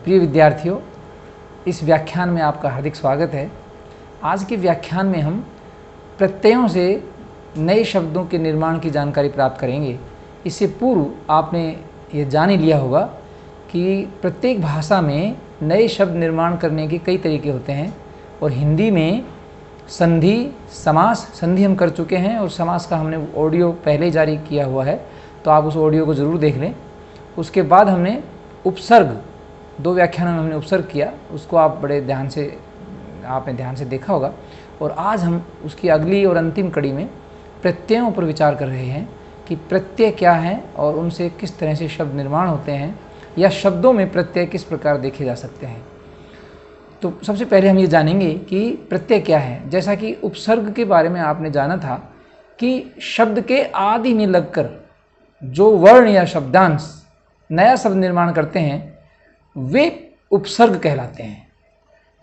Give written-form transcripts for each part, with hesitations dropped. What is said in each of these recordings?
प्रिय विद्यार्थियों, इस व्याख्यान में आपका हार्दिक स्वागत है। आज के व्याख्यान में हम प्रत्ययों से नए शब्दों के निर्माण की जानकारी प्राप्त करेंगे। इससे पूर्व आपने ये जान ही लिया होगा कि प्रत्येक भाषा में नए शब्द निर्माण करने के कई तरीके होते हैं और हिंदी में संधि, समास, संधि हम कर चुके हैं और समास का हमने ऑडियो पहले ही जारी किया हुआ है, तो आप उस ऑडियो को ज़रूर देख लें। उसके बाद हमने उपसर्ग, 2 व्याख्यानों में हमने उपसर्ग किया, उसको आप बड़े ध्यान से आपने ध्यान से देखा होगा। और आज हम उसकी अगली और अंतिम कड़ी में प्रत्ययों पर विचार कर रहे हैं कि प्रत्यय क्या हैं और उनसे किस तरह से शब्द निर्माण होते हैं या शब्दों में प्रत्यय किस प्रकार देखे जा सकते हैं। तो सबसे पहले हम ये जानेंगे कि प्रत्यय क्या है। जैसा कि उपसर्ग के बारे में आपने जाना था कि शब्द के आदि में लगकर जो वर्ण या शब्दांश नया शब्द निर्माण करते हैं वे उपसर्ग कहलाते हैं।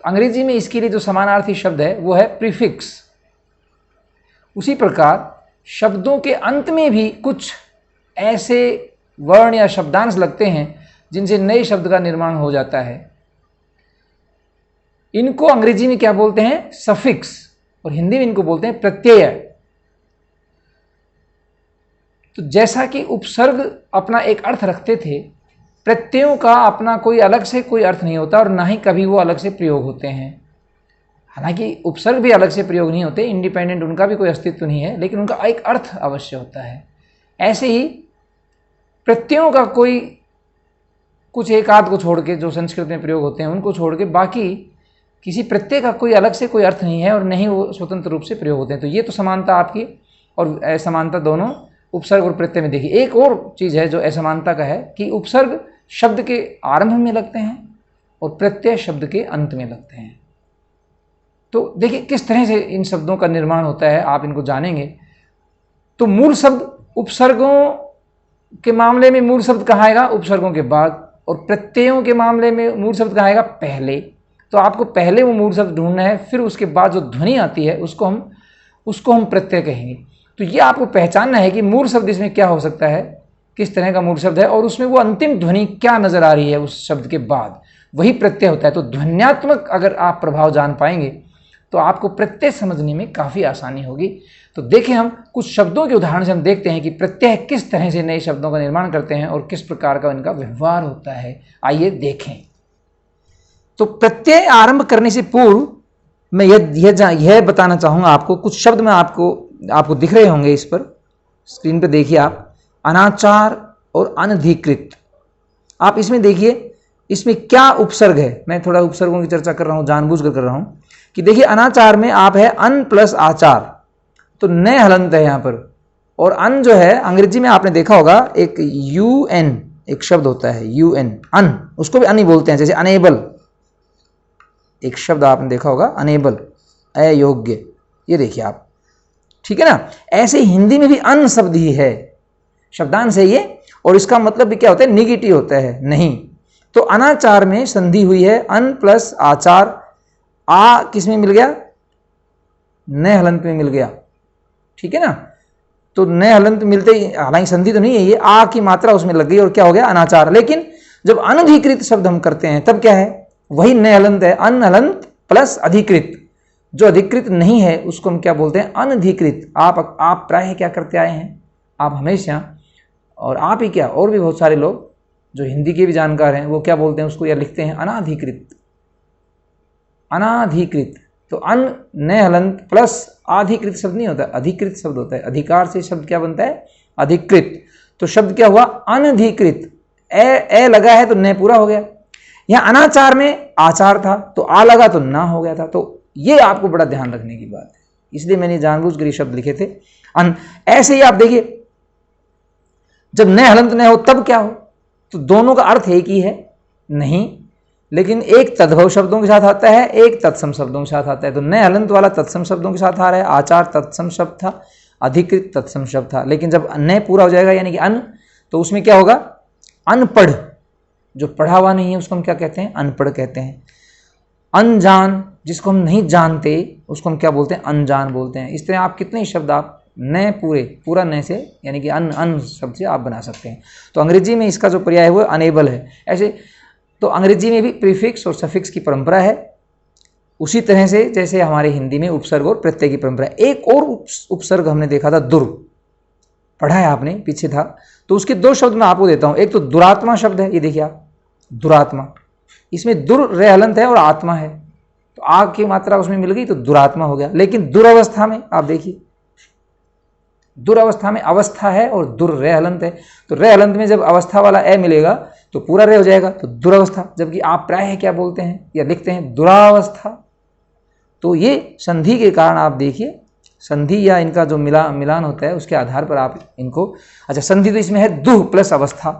तो अंग्रेजी में इसके लिए जो समानार्थी शब्द है वो है प्रीफिक्स। उसी प्रकार शब्दों के अंत में भी कुछ ऐसे वर्ण या शब्दांश लगते हैं जिनसे नए शब्द का निर्माण हो जाता है। इनको अंग्रेजी में क्या बोलते हैं? सफिक्स, और हिंदी में इनको बोलते हैं प्रत्यय। तो जैसा कि उपसर्ग अपना एक अर्थ रखते थे, प्रत्ययों का अपना कोई अलग से कोई अर्थ नहीं होता और ना ही कभी वो अलग से प्रयोग होते हैं। हालांकि उपसर्ग भी अलग से प्रयोग नहीं होते, इंडिपेंडेंट उनका भी कोई अस्तित्व नहीं है, लेकिन उनका एक अर्थ अवश्य होता है। ऐसे ही प्रत्ययों का कोई कुछ एक आध को छोड़ के जो संस्कृत में प्रयोग होते हैं उनको छोड़ के बाकी किसी प्रत्यय का कोई अलग से कोई अर्थ नहीं है और नहीं वो स्वतंत्र रूप से प्रयोग होते हैं। तो ये तो समानता आपकी और असमानता दोनों उपसर्ग और प्रत्यय में देखिए। एक और चीज़ है जो असमानता का है कि उपसर्ग शब्द के आरंभ में लगते हैं और प्रत्यय शब्द के अंत में लगते हैं। तो देखिए किस तरह से इन शब्दों का निर्माण होता है, आप इनको जानेंगे। तो मूल शब्द उपसर्गों के मामले में मूल शब्द कहाँ आएगा? उपसर्गों के बाद। और प्रत्ययों के मामले में मूल शब्द कहाँ आएगा? पहले। तो आपको पहले वो मूल शब्द ढूंढना है, फिर उसके बाद जो ध्वनि आती है उसको हम प्रत्यय कहेंगे। तो ये आपको पहचानना है कि मूल शब्द इसमें क्या हो सकता है, किस तरह का मूल शब्द है और उसमें वो अंतिम ध्वनि क्या नजर आ रही है उस शब्द के बाद, वही प्रत्यय होता है। तो ध्वन्यात्मक अगर आप प्रभाव जान पाएंगे तो आपको प्रत्यय समझने में काफ़ी आसानी होगी। तो देखें, हम कुछ शब्दों के उदाहरण से हम देखते हैं कि प्रत्यय किस तरह से नए शब्दों का निर्माण करते हैं और किस प्रकार का इनका व्यवहार होता है। आइए देखें। तो प्रत्यय आरंभ करने से पूर्व मैं यह बताना चाहूँगा आपको, कुछ शब्द मैं आपको दिख रहे होंगे इस पर स्क्रीन पर देखिए आप। अनाचार और अनधिकृत, आप इसमें देखिए इसमें क्या उपसर्ग है। मैं थोड़ा उपसर्गों की चर्चा कर रहा हूँ, जानबूझकर कर रहा हूँ कि देखिए अनाचार में आप है अन प्लस आचार, तो नए हलंत है यहाँ पर। और अन जो है अंग्रेजी में आपने देखा होगा एक UN एक शब्द होता है UN, अन, उसको भी अन ही बोलते हैं। जैसे अनेबल एक शब्द आपने देखा होगा, अनेबल, अयोग्य, ये देखिए आप, ठीक है ना। ऐसे हिंदी में भी अन शब्द ही है, शब्दांश है ये, और इसका मतलब भी क्या होता है? निगेटिव होता है, नहीं। तो अनाचार में संधि हुई है, अन प्लस आचार। आ किस में मिल गया? नए हलंत में मिल गया, ठीक है ना। तो नए हलंत मिलते ही, हालांकि संधि तो नहीं है ये, आ की मात्रा उसमें लग गई और क्या हो गया? अनाचार। लेकिन जब अनधिकृत शब्द हम करते हैं तब क्या है? वही नए हलंत है, अन हलंत प्लस अधिकृत। जो अधिकृत नहीं है उसको हम क्या बोलते हैं? अनधिकृत। आप प्राय क्या करते आए हैं? आप हमेशा, और आप ही क्या, और भी बहुत सारे लोग जो हिंदी के भी जानकार हैं वो क्या बोलते हैं उसको, या लिखते हैं अनाधिकृत, अनाधिकृत। तो अन नए हलंत प्लस अधिकृत शब्द नहीं होता, अधिकृत शब्द होता है। अधिकार से शब्द क्या बनता है? अधिकृत। तो शब्द क्या हुआ? अनधिकृत। ए लगा है तो न पूरा हो गया। यहाँ अनाचार में आचार था तो आ लगा तो ना हो गया था। तो ये आपको बड़ा ध्यान रखने की बात है, इसलिए मैंने जानबूझकर ये शब्द लिखे थे अन। ऐसे ही आप देखिए जब नए हलंत न हो तब क्या हो? तो दोनों का अर्थ एक ही है? नहीं, लेकिन एक तद्भव शब्दों के साथ आता है, एक तत्सम शब्दों के साथ आता है। तो नए हलंत वाला तत्सम शब्दों के साथ आ रहा है, आचार तत्सम शब्द था, अधिकृत तत्सम शब्द था। लेकिन जब न पूरा हो जाएगा यानी कि अन, तो उसमें क्या होगा? अनपढ़, जो पढ़ा हुआ नहीं है उसको हम क्या कहते हैं? अनपढ़ कहते हैं। अनजान, जिसको हम नहीं जानते उसको हम क्या बोलते हैं? अनजान बोलते हैं। इस तरह आप कितने शब्द आप न पूरा न से यानी कि अन शब्द से आप बना सकते हैं। तो अंग्रेजी में इसका जो पर्याय है वो अनेबल है। ऐसे तो अंग्रेजी में भी प्रीफिक्स और सफिक्स की परंपरा है, उसी तरह से जैसे हमारे हिंदी में उपसर्ग और प्रत्यय की परंपरा है। एक और उपसर्ग हमने देखा था दुर, पढ़ा है आपने, पीछे था, तो उसके दो शब्द मैं आपको देता हूं। एक तो दुरात्मा शब्द है, ये देखिए आप, दुरात्मा, इसमें दुर रे हलंत है और आत्मा है, तो आ की मात्रा उसमें मिल गई तो दुरात्मा हो गया। लेकिन दुरावस्था में आप देखिए, दुरावस्था में अवस्था है और दुर रे हलंत है, तो रे हलंत में जब अवस्था वाला ए मिलेगा तो पूरा रे हो जाएगा, तो दुरावस्था। जबकि आप प्राय क्या बोलते हैं या लिखते हैं, दुरावस्था। तो ये संधि के कारण आप देखिए, संधि या इनका जो मिलान होता है उसके आधार पर आप इनको, अच्छा संधि तो इसमें है दुह प्लस अवस्था,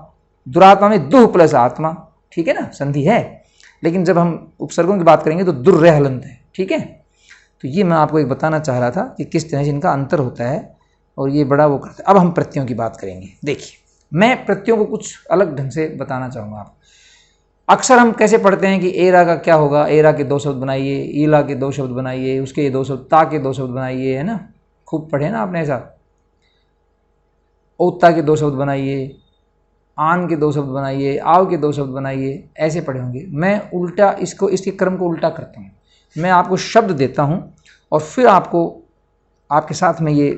दुरात्मा में दुह प्लस आत्मा, ठीक है ना, संधि है। लेकिन जब हम उपसर्गों की बात करेंगे तो दुर्रे हलंत है, ठीक है। तो ये मैं आपको एक बताना चाह रहा था कि किस तरह से इनका अंतर होता है और ये बड़ा वो करता है। अब हम प्रत्ययों की बात करेंगे। देखिए, मैं प्रत्ययों को कुछ अलग ढंग से बताना चाहूँगा आपको। अक्सर हम कैसे पढ़ते हैं कि एरा का क्या होगा, एरा के दो शब्द बनाइए, ईला के दो शब्द बनाइए, उसके ये दो शब्द, ता के दो शब्द बनाइए, है ना, खूब पढ़े ना आपने ऐसा। औता के दो शब्द बनाइए, आन के दो शब्द बनाइए, आव के दो शब्द बनाइए, ऐसे पढ़े होंगे। मैं उल्टा इसको, इसके क्रम को उल्टा करता हूँ। मैं आपको शब्द देता हूँ और फिर आपको, आपके साथ में ये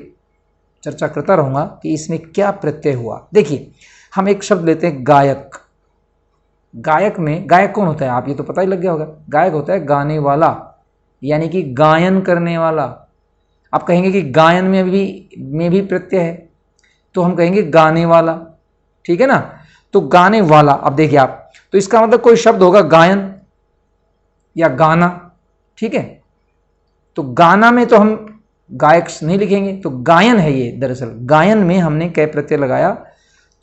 चर्चा करता रहूँगा कि इसमें क्या प्रत्यय हुआ। देखिए, हम एक शब्द लेते हैं गायक। गायक में, गायक कौन होता है आप ये तो पता ही लग गया होगा, गायक होता है गाने वाला, यानी कि गायन करने वाला। आप कहेंगे कि गायन में भी प्रत्यय है, तो हम कहेंगे गाने वाला, ठीक है ना। तो गाने वाला, अब देखिए आप, तो इसका मतलब कोई शब्द होगा गायन या गाना, ठीक है। तो गाना में तो हम गायक नहीं लिखेंगे, तो गायन है ये। दरअसल गायन में हमने कै प्रत्यय लगाया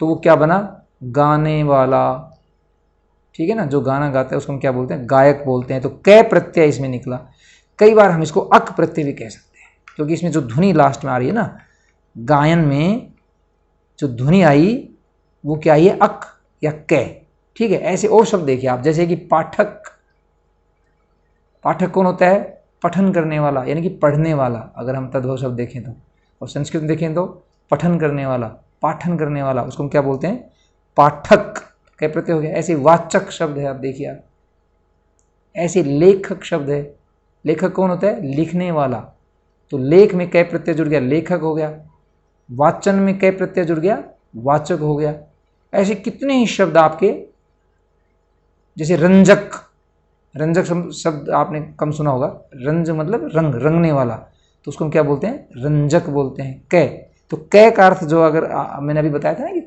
तो वो क्या बना, गाने वाला, ठीक है ना। जो गाना गाता है उसको हम क्या बोलते हैं, गायक बोलते हैं। तो कै प्रत्यय इसमें निकला। कई बार हम इसको अक प्रत्यय भी कह सकते हैं, क्योंकि इसमें जो ध्वनि लास्ट में आ रही है ना, गायन में जो ध्वनि आई वो क्या आई है, अक या कै, ठीक है। ऐसे और शब्द देखिए आप, जैसे कि पाठक। पाठक कौन होता है, पठन करने वाला, यानी कि पढ़ने वाला, अगर हम तद्भव शब्द देखें तो। और संस्कृत में देखें तो पठन करने वाला, पाठन करने वाला, उसको हम क्या बोलते हैं, पाठक, कै प्रत्यय हो गया। ऐसे वाचक शब्द है, आप देखिए आप, ऐसे लेखक शब्द है। लेखक कौन होता है, लिखने वाला, तो लेख में कै प्रत्यय जुड़ गया, लेखक हो गया। वाचन में कै प्रत्यय जुड़ गया, वाचक हो गया। ऐसे कितने ही शब्द आपके, जैसे रंजक, रंजक शब्द आपने कम सुना होगा, रंज मतलब रंग, रंगने वाला, तो उसको हम क्या बोलते हैं, रंजक बोलते हैं। कै, तो कै का अर्थ जो, अगर मैंने अभी बताया था ना कि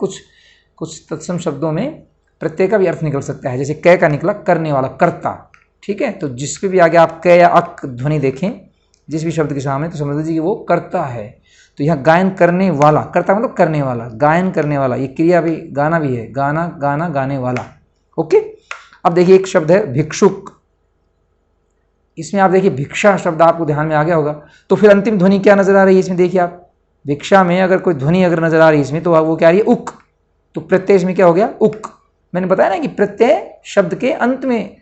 कुछ तत्सम शब्दों में प्रत्यय का भी अर्थ निकल सकता है। जैसे कै का निकला करने वाला, कर्ता, ठीक है। तो जिस पे भी आगे आप कै या अक ध्वनि देखें जिस भी शब्द के सामने, तो समझ लीजिए कि वो कर्ता है। तो यहाँ गायन करने वाला, कर्ता मतलब करने वाला, गायन करने वाला, ये क्रिया भी, गाना भी है, गाना, गाना, गाने वाला, ओके। अब देखिए एक शब्द है भिक्षुक। इसमें आप देखिए भिक्षा शब्द आपको ध्यान में आ गया होगा। तो फिर अंतिम ध्वनि क्या नजर आ रही है इसमें, देखिए आप, भिक्षा में अगर कोई ध्वनि अगर नजर आ रही है इसमें, तो वो क्या आ रही है, उक। तो प्रत्यय इसमें क्या हो गया, उक। मैंने बताया ना कि प्रत्यय शब्द के अंत में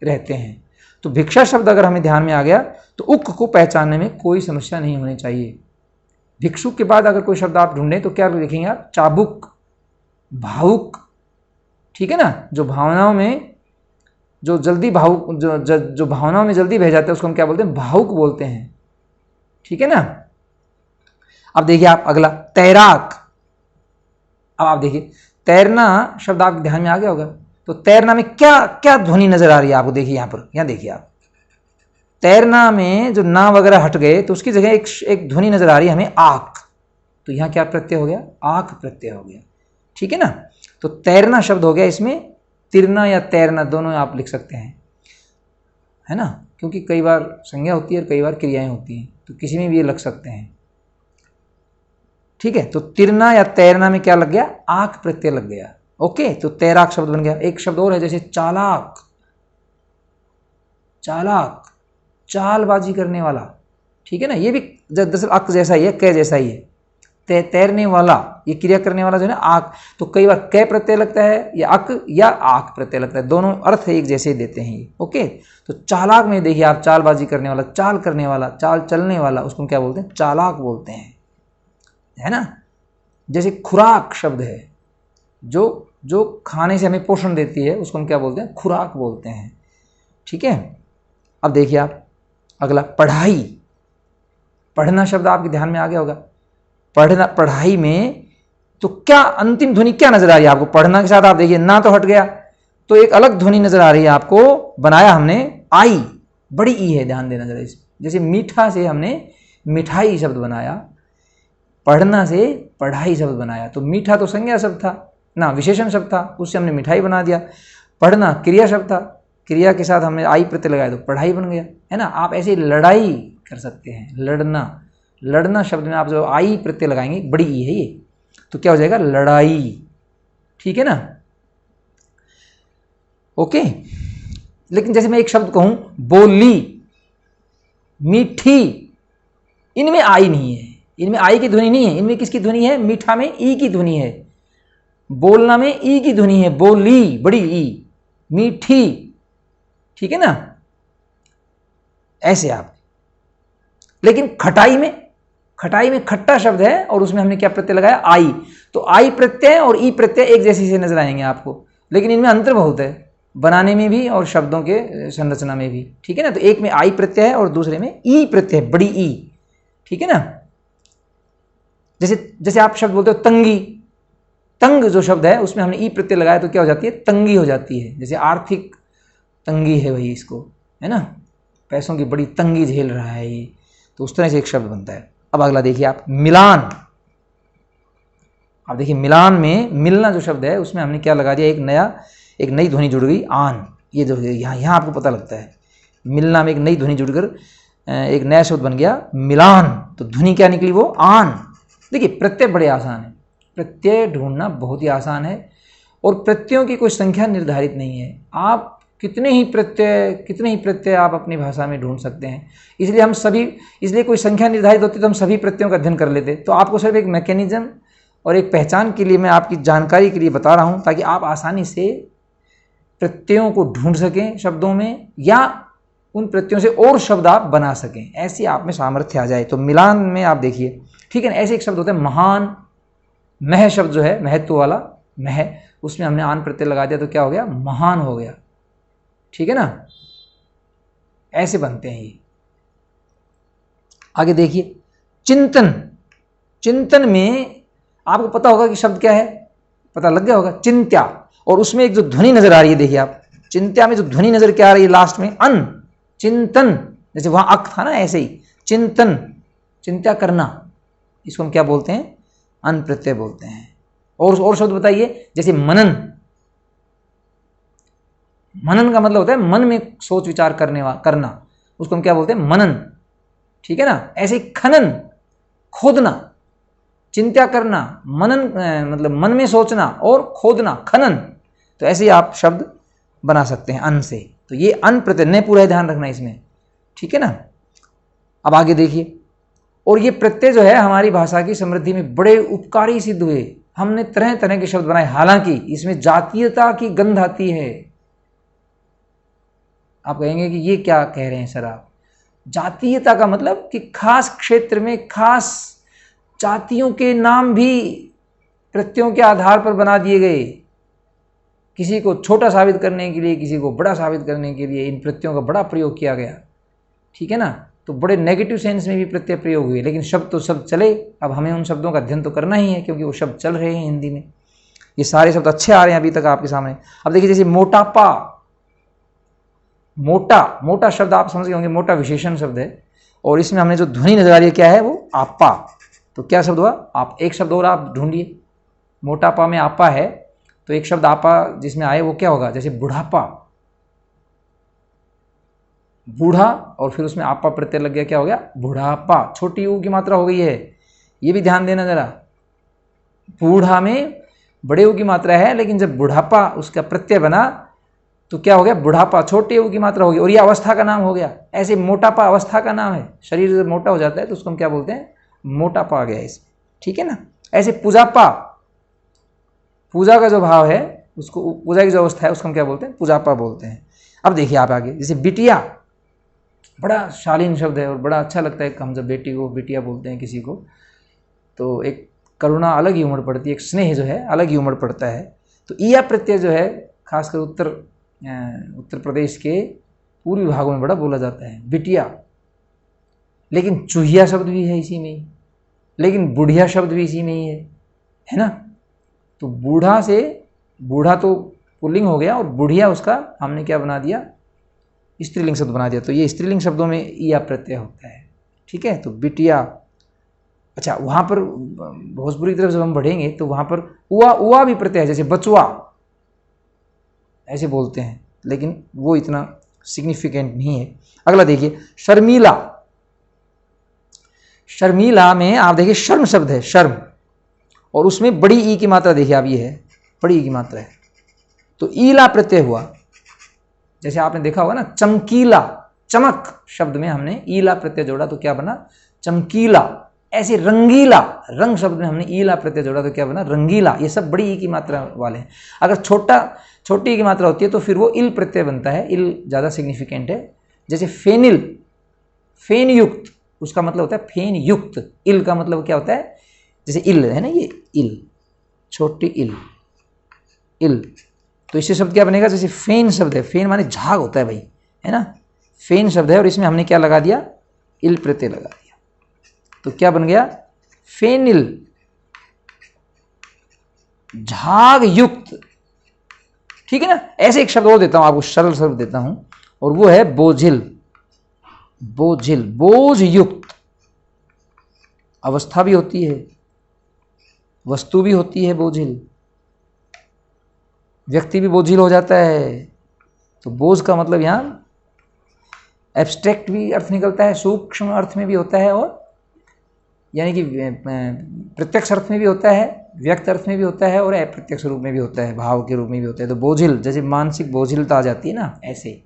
रहते हैं। तो भिक्षा शब्द अगर हमें ध्यान में आ गया तो उक को पहचानने में कोई समस्या नहीं होनी चाहिए। भिक्षुक के बाद अगर कोई शब्द आप ढूंढें तो क्या लिखेंगे आप, चाबुक, भावुक, ठीक है ना। जो भावनाओं में, जो जल्दी भावुक, जो भावनाओं में जल्दी बह जाते हैं उसको हम क्या बोलते हैं, भावुक बोलते हैं, ठीक है ना। अब देखिए आप अगला, तैराक। अब आप देखिए तैरना शब्द आपके ध्यान में आ गया होगा। तो तैरना में क्या क्या ध्वनि नजर आ रही है आपको, देखिए यहाँ पर, यहाँ देखिए आप, तैरना में जो ना वगैरह हट गए तो उसकी जगह एक ध्वनि नजर आ रही है हमें, आक। तो यहाँ क्या प्रत्यय हो गया, आक प्रत्यय हो गया, ठीक है ना। तो तैरना शब्द हो गया, इसमें तिरना या तैरना दोनों आप लिख सकते हैं, है ना, क्योंकि कई बार संज्ञा होती है और कई बार क्रियाएं होती हैं, तो किसी में भी ये लग सकते हैं, ठीक है। तो तिरना या तैरना में क्या लग गया, आक प्रत्यय लग गया, ओके। तो तैराक शब्द बन गया। एक शब्द और है जैसे चालाक, चालाक, चालबाजी करने वाला, ठीक है ना। ये भी दरअसल अक जैसा ही है, कै जैसा ही है। तैरने वाला, ये क्रिया करने वाला जो है ना, आक। तो कई बार कै प्रत्यय लगता है या अक या आक प्रत्यय लगता है, दोनों अर्थ एक जैसे देते हैं ये, ओके। तो चालाक में देखिए आप, चालबाजी करने वाला, चाल करने वाला, चाल चलने वाला, उसको क्या बोलते हैं, चालाक बोलते हैं, है ना। जैसे खुराक शब्द है, जो जो खाने से हमें पोषण देती है उसको हम क्या बोलते हैं, खुराक बोलते हैं। ठीक है, अब देखिए आप अगला पढ़ाई। पढ़ना शब्द आपके ध्यान में आ गया होगा। पढ़ना, पढ़ाई में तो क्या अंतिम ध्वनि क्या नजर आ रही है आपको? पढ़ना के साथ आप देखिए ना तो हट गया, तो एक अलग ध्वनि नजर आ रही है आपको, बनाया हमने आई, बड़ी ई है, ध्यान देना जरा इस। जैसे मीठा से हमने मिठाई शब्द बनाया, पढ़ना से पढ़ाई शब्द बनाया, तो मीठा तो संज्ञा शब्द था ना, विशेषण शब्द था, उससे हमने मिठाई बना दिया। पढ़ना क्रिया शब्द था, क्रिया के साथ हमने आई प्रत्यय लगाया तो पढ़ाई बन गया, है ना। आप ऐसे लड़ाई कर सकते हैं, लड़ना, लड़ना शब्द में आप जो आई प्रत्यय लगाएंगे, बड़ी ई है ये, तो क्या हो जाएगा, लड़ाई। ठीक है ना, ओके। लेकिन जैसे मैं एक शब्द कहूं बोली, मीठी, इनमें आई नहीं है, इनमें आई की ध्वनि नहीं है, इनमें किसकी ध्वनि है, मीठा में ई की ध्वनि है, बोलना में ई की ध्वनि है, बोली बड़ी ई, मीठी। ठीक है ना, ऐसे आप। लेकिन खटाई में, खटाई में खट्टा शब्द है और उसमें हमने क्या प्रत्यय लगाया, आई, तो आई प्रत्यय और ई प्रत्यय एक जैसे से नजर आएंगे आपको, लेकिन इनमें अंतर बहुत है, बनाने में भी और शब्दों के संरचना में भी। ठीक है ना, तो एक में आई प्रत्यय है और दूसरे में ई प्रत्यय, बड़ी ई। ठीक है ना, जैसे जैसे आप शब्द बोलते हो तंगी, तंग जो शब्द है उसमें हमने ई प्रत्यय लगाया तो क्या हो जाती है, तंगी हो जाती है। जैसे आर्थिक तंगी है भाई इसको, है ना, पैसों की बड़ी तंगी झेल रहा है ये, तो उस तरह से एक शब्द बनता है। अब अगला देखिए आप, मिलान। आप देखिए मिलान में मिलना जो शब्द है उसमें हमने क्या लगा दिया, एक नई ध्वनि जुड़ गई, आन। ये जो यहाँ आपको पता लगता है, मिलना में एक नई ध्वनि जुड़कर एक नया शब्द बन गया मिलान, तो ध्वनि क्या निकली, वो आन। देखिए प्रत्यय बड़े आसान है, प्रत्यय ढूंढना बहुत ही आसान है, और प्रत्ययों की कोई संख्या निर्धारित नहीं है। आप कितने ही प्रत्यय आप अपनी भाषा में ढूंढ सकते हैं। इसलिए कोई संख्या निर्धारित होती तो हम सभी प्रत्ययों का अध्ययन कर लेते। तो आपको सिर्फ एक मैकेनिज्म और एक पहचान के लिए मैं आपकी जानकारी के लिए बता रहा हूं, ताकि आप आसानी से प्रत्ययों को ढूंढ सकें शब्दों में, या उन प्रत्ययों से और शब्द आप बना सकें, ऐसी आप में सामर्थ्य आ जाए। तो मिलान में आप देखिए, ठीक है ना, ऐसे एक शब्द होता है महान, मह शब्द जो है महत्व वाला मह, उसमें हमने आन प्रत्यय लगा दिया तो क्या हो गया, महान हो गया। ठीक है ना, ऐसे बनते हैं ये। आगे देखिए चिंतन। चिंतन में आपको पता होगा कि शब्द क्या है, पता लग गया होगा, चिंत्या, और उसमें एक जो ध्वनि नजर आ रही है, देखिए आप चिंत्या में जो ध्वनि नजर क्या आ रही है लास्ट में, अन, चिंतन, जैसे वहां अक था ना, ऐसे ही चिंतन, चिंत्या करना, इसको हम क्या बोलते हैं, अन प्रत्यय बोलते हैं। और शब्द बताइए, जैसे मनन। मनन का मतलब होता है मन में सोच विचार करना, उसको हम क्या बोलते हैं, मनन। ठीक है ना, ऐसे खनन, खोदना, चिंत्या करना, मनन मतलब मन में सोचना, और खोदना खनन, तो ऐसे ही आप शब्द बना सकते हैं अन से। तो ये अन प्रत्यय ने पूरा ध्यान रखना इसमें। ठीक है ना, अब आगे देखिए, और ये प्रत्यय जो है हमारी भाषा की समृद्धि में बड़े उपकारी सिद्ध हुए। हमने तरह तरह के शब्द बनाए, हालांकि इसमें जातीयता की गंध आती है। आप कहेंगे कि ये क्या कह रहे हैं सर आप, जातीयता का मतलब कि खास क्षेत्र में खास जातियों के नाम भी प्रत्ययों के आधार पर बना दिए गए, किसी को छोटा साबित करने के लिए, किसी को बड़ा साबित करने के लिए इन प्रत्ययों का बड़ा प्रयोग किया गया। ठीक है ना, तो बड़े नेगेटिव सेंस में भी प्रत्यय प्रयोग हुए, लेकिन शब्द तो शब्द चले। अब हमें उन शब्दों का अध्ययन तो करना ही है, क्योंकि वो शब्द चल रहे हैं हिंदी में, ये सारे शब्द अच्छे आ रहे हैं अभी तक आपके सामने। अब देखिए जैसे मोटापा, मोटा शब्द आप समझ गए होंगे, मोटा विशेषण शब्द है, और इसमें हमने जो ध्वनि नजर आ रही है क्या है, वो आपा। तो क्या शब्द हुआ, आप एक शब्द और आप ढूंढिए, मोटापा में आपा है, तो एक शब्द आपा जिसमें आए वो क्या होगा, जैसे बुढ़ापा, बूढ़ा, और फिर उसमें आपा प्रत्यय लग गया, क्या हो गया, बुढ़ापा। छोटी यू की मात्रा हो गई है, ये भी ध्यान देना जरा। बूढ़ा में बड़े यू की मात्रा है, लेकिन जब बुढ़ापा उसका प्रत्यय बना तो क्या हो गया, बुढ़ापा, छोटे यू की मात्रा होगी, और ये अवस्था का नाम हो गया। ऐसे मोटापा अवस्था का नाम है, शरीर जब मोटा हो जाता है तो उसको हम क्या बोलते हैं, मोटापा आ गया इसमें। ठीक है ना, ऐसे पूजापा, पूजा का जो भाव है उसको, पूजा की जो अवस्था है उसको हम क्या बोलते हैं, पूजापा बोलते हैं। अब देखिए आप आगे, जैसे बिटिया, बड़ा शालीन शब्द है और बड़ा अच्छा लगता है, हम जब बेटी को बिटिया बोलते हैं किसी को, तो एक करुणा अलग ही उमड़ पड़ती है, एक स्नेह जो है अलग ही उमड़ पड़ता है। तो ईया प्रत्यय जो है खासकर उत्तर प्रदेश के पूर्वी भागों में बड़ा बोला जाता है, बिटिया। लेकिन चूहिया शब्द भी है इसी में ही, लेकिन बुढ़िया शब्द भी इसी में ही है ना। तो बूढ़ा से, बूढ़ा तो पुल्लिंग हो गया और बुढ़िया उसका हमने क्या बना दिया, स्त्रीलिंग शब्द बना दिया। तो ये स्त्रीलिंग शब्दों में ईया प्रत्यय होता है, ठीक है। तो बिटिया, अच्छा वहाँ पर भोजपुरी की तरफ जब हम बढ़ेंगे तो वहाँ पर उआ, उआ भी प्रत्यय है, जैसे बचुआ ऐसे बोलते हैं, लेकिन वो इतना सिग्निफिकेंट नहीं है। अगला देखिए शर्मीला। शर्मीला में आप देखिए शर्म शब्द है, शर्म, और उसमें बड़ी ई की मात्रा देखिए आप, ये है बड़ी ई की मात्रा है, तो ईला प्रत्यय हुआ। जैसे आपने देखा होगा ना चमकीला, चमक शब्द में हमने ईला प्रत्यय जोड़ा तो क्या बना, चमकीला। ऐसे रंगीला, रंग शब्द में हमने ईला प्रत्यय जोड़ा तो क्या बना, रंगीला। ये सब बड़ी ई की मात्रा वाले हैं। अगर छोटी ई की मात्रा होती है तो फिर वो इल प्रत्यय बनता है, इल ज़्यादा सिग्निफिकेंट है। जैसे फेनिल, फेन युक्त, उसका मतलब होता है फेन युक्त। इल का मतलब क्या होता है, जैसे इल है ना, ये इल, छोटी इल, इल। तो इससे शब्द क्या बनेगा, जैसे फेन शब्द है, फेन माने झाग होता है भाई, है ना, फेन शब्द है और इसमें हमने क्या लगा दिया, इल प्रत्यय लगा दिया, तो क्या बन गया, फेनिल, झाग युक्त, ठीक है ना। ऐसे एक शब्द और देता हूं आपको, सरल शब्द देता हूं, और वो है बोझिल। बोझिल, बोझ युक्त, अवस्था भी होती है, वस्तु भी होती है बोझिल, व्यक्ति भी बोझिल हो जाता है। तो बोझ का मतलब यहां एब्स्ट्रैक्ट भी अर्थ निकलता है, सूक्ष्म अर्थ में भी होता है, और यानी कि प्रत्यक्ष अर्थ में भी होता है, व्यक्त अर्थ में भी होता है, और अप्रत्यक्ष रूप में भी होता है, भाव के रूप में भी होता है। तो बोझिल, जैसे मानसिक बोझिलता आ जाती है ना, ऐसे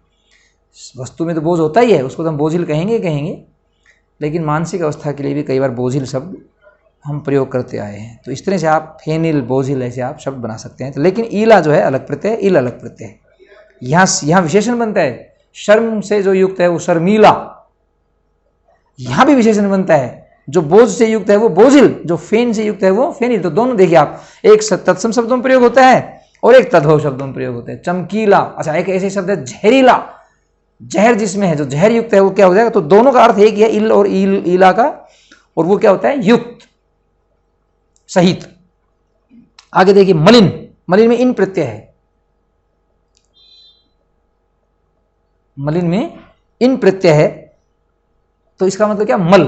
वस्तु में तो बोझ होता ही है, उसको तो हम बोझिल कहेंगे, लेकिन मानसिक अवस्था के लिए भी कई बार बोझिल शब्द हम प्रयोग करते आए हैं। तो इस तरह से आप फेनिल, बोझिल ऐसे आप शब्द बना सकते हैं। तो लेकिन ईला जो है अलग प्रत्यय, इल अलग प्रत्यय है। यहाँ विशेषण बनता है, शर्म से जो युक्त है वो शर्मीला, यहाँ भी विशेषण बनता है, जो बोझ से युक्त है वो बोझिल, जो फेन से युक्त है वो फेनिल। तो दोनों देखिए आप, एक तत्सम शब्दों में प्रयोग होता है और एक तद्भव शब्दों में प्रयोग होता है। चमकीला, अच्छा एक ऐसे शब्द है जहरीला, जहर जिसमें है, जो जहर युक्त है वो क्या हो जाएगा, तो दोनों का अर्थ एक ही है, इल और ईला का, और वो क्या होता है, युक्त, सहित। आगे देखिए मलिन, मलिन में इन प्रत्यय है, मलिन में इन प्रत्यय है, तो इसका मतलब क्या, मल।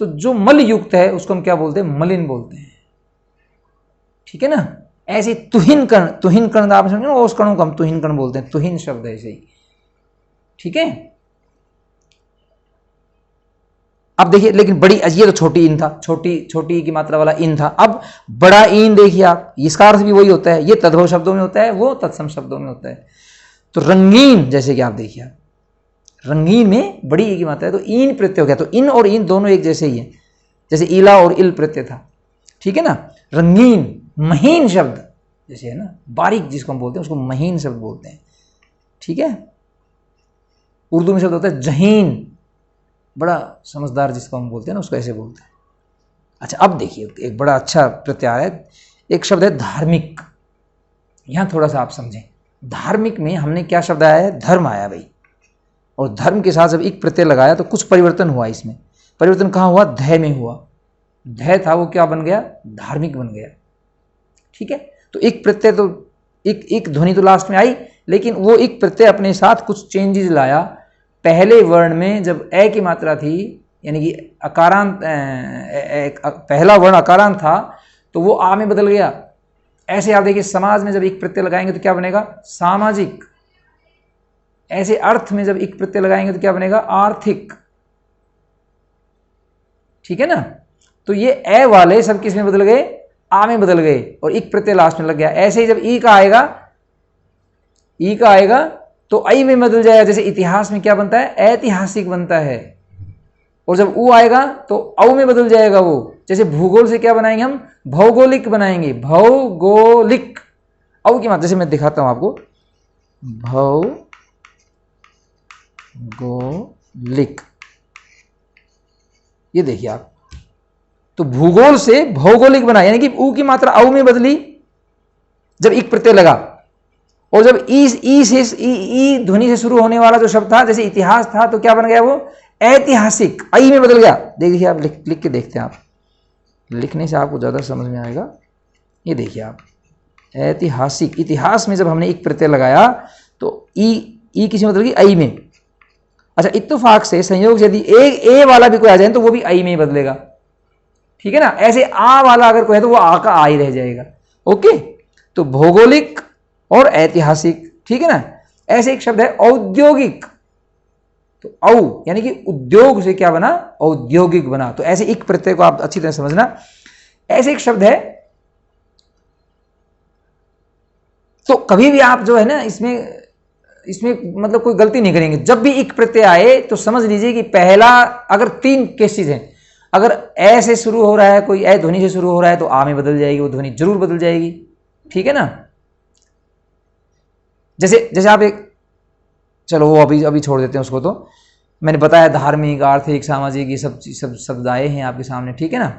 तो जो मल युक्त है उसको हम क्या बोलते हैं, मलिन बोलते हैं, ठीक है ना। ऐसे तुहिन कर्ण, तुहिन कर्ण आप समझे ना, उस कणों को हम तुहिन कर्ण बोलते हैं, तुहिन शब्द ऐसे ही, ठीक है। अब देखिए, लेकिन बड़ी, ये तो छोटी इन था, छोटी की मात्रा वाला इन था। अब बड़ा इन देखिए आप, इसका अर्थ भी वही होता है, ये तद्भव शब्दों में होता है, वो तत्सम शब्दों में होता है। तो रंगीन, जैसे कि आप देखिए, रंगीन में बड़ी ई की मात्रा है तो इन प्रत्यय हो गया। तो इन और इन दोनों एक जैसे ही है, जैसे ईला और इल प्रत्यय था, ठीक है ना। रंगीन, महीन शब्द जैसे है ना, बारीक जिसको हम बोलते हैं उसको महीन शब्द बोलते हैं, ठीक है। उर्दू में शब्द होता है जहीन, बड़ा समझदार जिसको हम बोलते हैं ना, उसको ऐसे बोलते हैं। अच्छा अब देखिए एक बड़ा अच्छा प्रत्यय है, एक शब्द है धार्मिक। यहां थोड़ा सा आप समझें, धार्मिक में हमने क्या शब्द आया है, धर्म आया भाई, और धर्म के साथ जब एक प्रत्यय लगाया तो कुछ परिवर्तन हुआ इसमें। परिवर्तन कहाँ हुआ, धय में हुआ। धय था वो क्या बन गया, धार्मिक बन गया, ठीक है। तो एक प्रत्यय तो एक ध्वनि तो लास्ट में आई, लेकिन वो एक प्रत्यय अपने साथ कुछ चेंजेस लाया। पहले वर्ण में जब ए की मात्रा थी, यानी कि अकारांत, पहला वर्ण अकारांत था, तो वो आ में बदल गया। ऐसे आप देखिए समाज में जब एक प्रत्यय लगाएंगे तो क्या बनेगा, सामाजिक। ऐसे अर्थ में जब एक प्रत्यय लगाएंगे तो क्या बनेगा, आर्थिक, ठीक है ना। तो ये ए वाले सब किस में बदल गए, आ में बदल गए, और एक प्रत्यय लास्ट में लग गया। ऐसे ही जब ई का आएगा तो आई में बदल जाएगा। जैसे इतिहास में क्या बनता है, ऐतिहासिक बनता है, और जब ऊ आएगा तो औ में बदल जाएगा वो। जैसे भूगोल से क्या बनाएंगे हम, भौगोलिक बनाएंगे, भौगोलिक। औ की मात्रा, जैसे मैं दिखाता हूं आपको, भौगोलिक, ये देखिए आप, तो भूगोल से भौगोलिक बना, यानी कि ऊ की मात्रा औ में बदली, जब इक प्रत्यय लगा, और जब ई ध्वनि से शुरू होने वाला जो शब्द था, जैसे इतिहास था, तो क्या बन गया वो ऐतिहासिक, आई में बदल गया। देखिए आप लिख के देखते हैं, आप लिखने से आपको ज़्यादा समझ में आएगा। ये देखिए आप, ऐतिहासिक, इतिहास में जब हमने एक प्रत्यय लगाया तो ई किसी में बदल गई, आई में। अच्छा, इत्तेफाक से, संयोग से यदि ए वाला भी कोई आ जाए तो वो भी आई में ही बदलेगा, ठीक है ना। ऐसे आ वाला अगर कोई है तो वो आ का आ ही रह जाएगा। ओके, तो भौगोलिक और ऐतिहासिक, ठीक है ना। ऐसे एक शब्द है औद्योगिक, तो औ यानी कि उद्योग से क्या बना, औद्योगिक बना। तो ऐसे एक प्रत्यय को आप अच्छी तरह समझना। ऐसे एक शब्द है, तो कभी भी आप जो है ना इसमें मतलब कोई गलती नहीं करेंगे। जब भी एक प्रत्यय आए तो समझ लीजिए कि पहला, अगर 3 केसेस हैं, अगर ए से शुरू हो रहा है, कोई ए ध्वनि से शुरू हो रहा है तो आ में बदल जाएगी, वो ध्वनि जरूर बदल जाएगी, ठीक है ना। जैसे आप एक, चलो वो अभी छोड़ देते हैं उसको। तो मैंने बताया धार्मिक, आर्थिक, सामाजिक, ये सब शब्द आए हैं आपके सामने, ठीक है ना।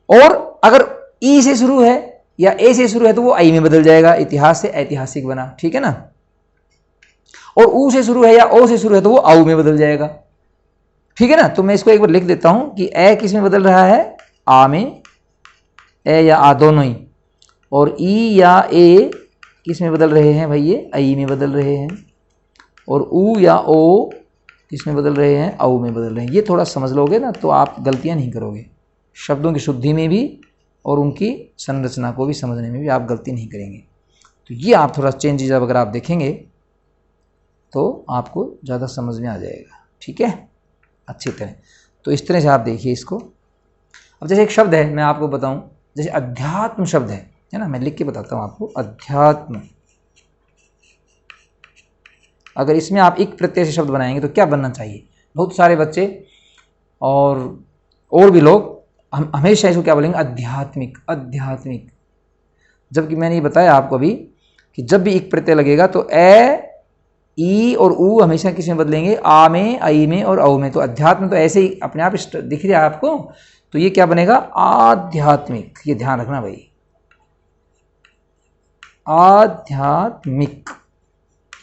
और अगर ई से शुरू है या ए से शुरू है तो वो आई में बदल जाएगा, इतिहास से ऐतिहासिक बना, ठीक है ना। और ऊ से शुरू है या ओ से शुरू है तो वो आऊ में बदल जाएगा, ठीक है ना। तो मैं इसको एक बार लिख देता हूं कि ए किस में बदल रहा है, आ में, ए या आ दोनों ही। और ई या ए किस में बदल रहे हैं भाई, ये आई में बदल रहे हैं। और ऊ या ओ किस में बदल रहे हैं, आऊ में बदल रहे हैं। ये थोड़ा समझ लोगे ना तो आप गलतियां नहीं करोगे, शब्दों की शुद्धि में भी और उनकी संरचना को भी समझने में भी आप गलती नहीं करेंगे। तो ये आप थोड़ा चेंजेस अगर आप देखेंगे तो आपको ज़्यादा समझ में आ जाएगा, ठीक है, अच्छी तरह। तो इस तरह से आप देखिए इसको। अब जैसे एक शब्द है, मैं आपको बताऊं, जैसे अध्यात्म शब्द है ना, मैं लिख के बताता हूं आपको। अध्यात्म, अगर इसमें आप एक प्रत्यय से शब्द बनाएंगे तो क्या बनना चाहिए। बहुत सारे बच्चे और भी लोग हमेशा इसको क्या बोलेंगे, आध्यात्मिक, आध्यात्मिक। जबकि मैंने ये बताया आपको अभी कि जब भी एक प्रत्यय लगेगा तो ए, ई और ऊ हमेशा किस में बदलेंगे, आ में, आई में और औ में। तो अध्यात्म तो ऐसे ही अपने आप दिख रहा है आपको, तो ये क्या बनेगा, आध्यात्मिक। ये ध्यान रखना भाई, आध्यात्मिक,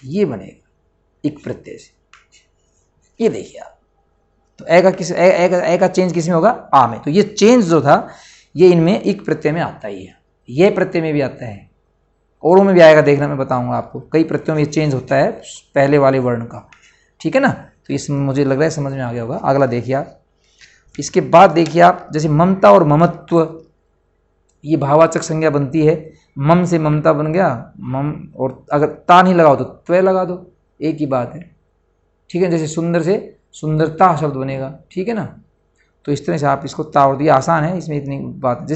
ये बनेगा एक प्रत्यय से। ये देखिए आप, तो ए का चेंज किस में होगा, आ में। तो ये चेंज जो था ये इनमें एक प्रत्यय में आता ही है, ये प्रत्यय में भी आता है, औरों में भी आएगा, देखना मैं बताऊंगा आपको। कई प्रत्ययों में ये चेंज होता है पहले वाले वर्ण का, ठीक है ना। तो इसमें मुझे लग रहा है समझ में आ गया होगा। अगला देखिए आप, इसके बाद देखिए आप, जैसे ममता और ममत्व, ये भावाचक संज्ञा बनती है। मम से ममता बन गया, मम, और अगर ता नहीं लगाओ तो त्वय लगा दो, एक ही बात है, ठीक है। जैसे सुंदर से सुंदरता शब्द बनेगा, ठीक है ना। तो इस तरह से आप इसको ता और दिया, आसान है, इसमें इतनी बात।